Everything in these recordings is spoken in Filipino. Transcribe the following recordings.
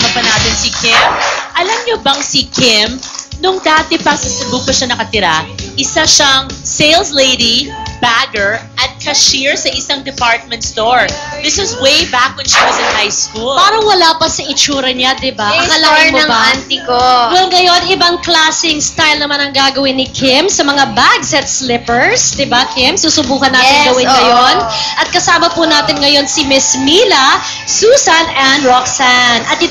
kasama pa natin si Kim. Alam niyo bang si Kim, nung dati pa sa Cebu pa siya nakatira, isa siyang sales lady, bagger, at cashier sa isang department store. This was way back when she was in high school. Parang wala pa sa itsura niya, di ba? Akalain mo ng ba? auntie ko. Well, ngayon, ibang klaseng style naman ang gagawin ni Kim sa mga bags at slippers. Di ba, Kim? Susubukan natin gawin ngayon. At kasama po natin ngayon si Miss Mila, Susan, and Roxanne. At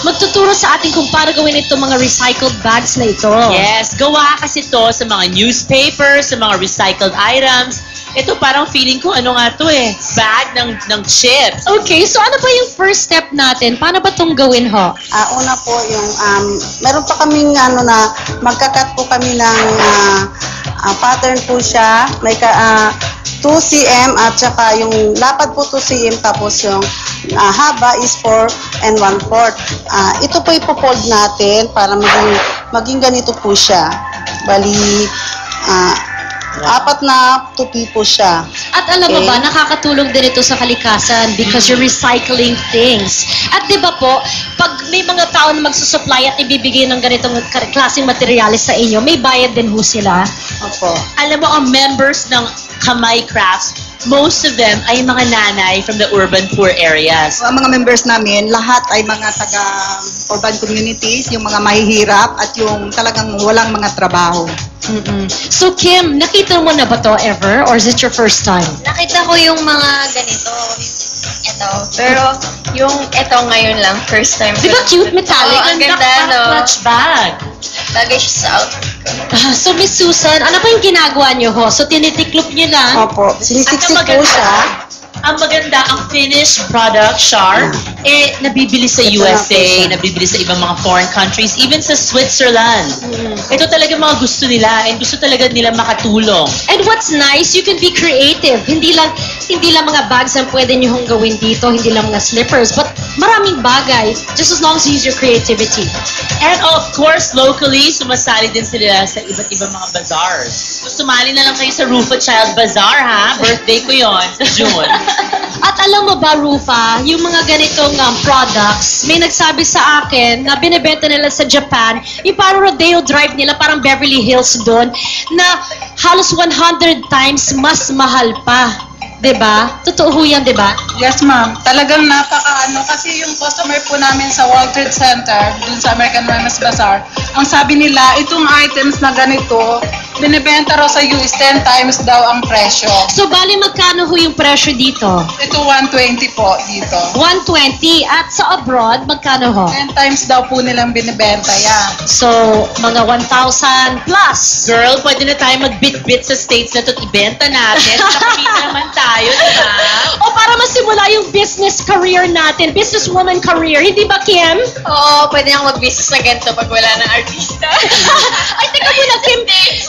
magtuturo sa atin kung paano gawin itong mga recycled bags na ito. Yes, gawa kasi to sa mga newspapers, sa mga recycled items. Ito parang feeling ko, ano nga to eh, bag ng chips. Okay, so ano ba yung first step natin? Paano ba itong gawin, ho? Una po yung, meron pa kaming magkakat po kami ng pattern po siya. May 2 cm at saka yung lapad po 2 cm tapos yung haba is 4 and 1/4. Ito po ipofold natin para maging ganito po siya. Bali, 4 na tupi po siya. At alam mo ba, nakakatulong din ito sa kalikasan because you're recycling things. At di ba po, pag may mga tao na magsusupply at ibibigay ng ganitong klaseng materialis sa inyo, may bayad din ho sila. Opo. Alam mo, ang members ng Kamay Crafts, most of them ay mga nanay from the urban poor areas. Ang mga members namin, lahat ay mga taga-urban communities, yung mga mahihirap at yung talagang walang mga trabaho. So Kim, nakita mo na ba to ever? Or is it your first time? Nakita ko yung mga ganito. Ito. Pero yung ito ngayon lang, first time. Di ba cute, metallic? Oo, ang ganda, no? Clutch bag. Bagay siya sa outfit ko. So Miss Susan, ano ba yung ginagawa niyo ho? So tinitiklop niyo lang? Opo. Sinisiksik po siya. Ang maganda, ang finished product, Char, nabibili sa USA, nabibili sa ibang mga foreign countries, even sa Switzerland. Ito talaga mga gusto nila, and gusto talaga nila makatulong. And what's nice, you can be creative. Hindi lang mga bags ang pwede niyo hong gawin dito, hindi lang mga slippers, but maraming bagay, just as long as you use your creativity. And of course, locally, sumasali din sila sa iba't ibang mga bazaars. So, sumali na lang kayo sa Rufa Child Bazaar, ha? Birthday ko yon sa June. At alam mo ba, Rufa, yung mga ganitong products, may nagsabi sa akin na binibenta nila sa Japan, yung parang Rodeo Drive nila, parang Beverly Hills doon, na halos 100 times mas mahal pa. Diba? Totoo ho yan, diba? Yes, ma'am. Talagang kasi yung customer po namin sa World Trade Center, dun sa American Women's Bazaar, ang sabi nila, itong items na ganito, binibenta raw sa US 10 times daw ang presyo. So, bali magkano ho yung presyo dito? Ito 120 po dito. 120. At sa abroad, magkano ho? 10 times daw po nilang binibenta yan. So, mga 1,000 plus. Girl, pwede na tayo mag-bit-bit sa States na ito, ibenta natin. Nakamita naman tayo, diba? O para masimula yung business career natin, businesswoman career, hindi ba, Kim? Oo, pwede nang mag-business na ganito pag wala ng artista. Ay, teka muna, Kim.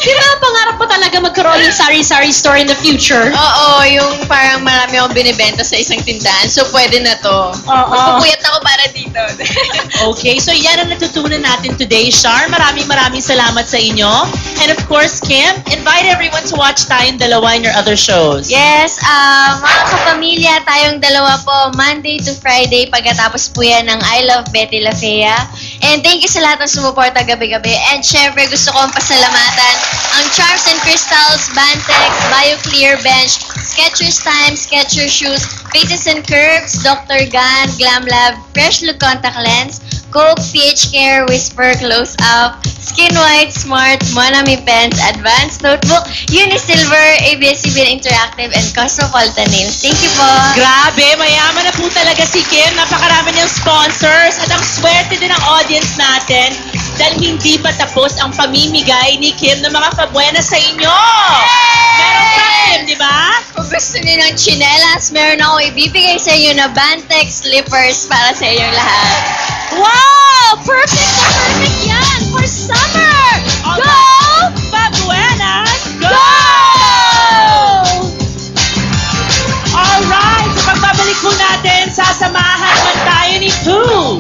Di ba pangarap mo talaga magkaroon ng sari-sari store in the future? Oo, yung parang marami akong binibenta sa isang tindahan. So, pwede na to. Oo. Pupuyat ako para dito. Okay, so yan ang natutunan natin today, Char. Maraming salamat sa inyo. And of course, Kim, invite everyone to watch tayong dalawa in your other shows. Yes, mga kapamilya, tayong dalawa po, Monday to Friday, pagkatapos po yan ng I Love Betty La Fea. And thank you sa lahat ng sumuporta gabi-gabi. And syempre, gusto kong pasalamatan ang Charms and Crystals, Bantex, BioClear Bench, Skechers Time, Skechers Shoes, Faces and Curves, Dr. Gan, Glam Lab, Fresh Look Contact Lens, Coke, PH Care, Whisper, Close Up, Skin White, Smart, Monami Pens, Advanced Notebook, Unisilver, ABS-CBN Interactive, and Cosmopolitan Nails. Thank you po. Grabe, mayaman na po talaga si Kim. Napakarami niyang sponsors at ang swerte din ng audience natin dahil hindi pa tapos ang pamimigay ni Kim ng mga pabuena sa inyo. Meron pa, Kim, di ba? Kung gusto niyo ng chinelas, meron ako ibibigay sa inyo na Bantex slippers para sa inyong lahat. Wow! Perfect na perfect yan for summer! Go! Pabuenas, go! Alright, so pagbabalik po natin, sasamahan naman tayo ni Pooh.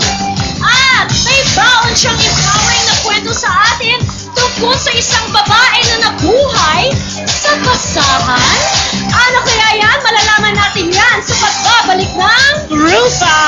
At may baon siyang empowering na kwento sa atin tungkol sa isang babae na nabuhay sa basahan. Ano kaya yan? Malalaman natin yan sa pagbabalik ng Rufa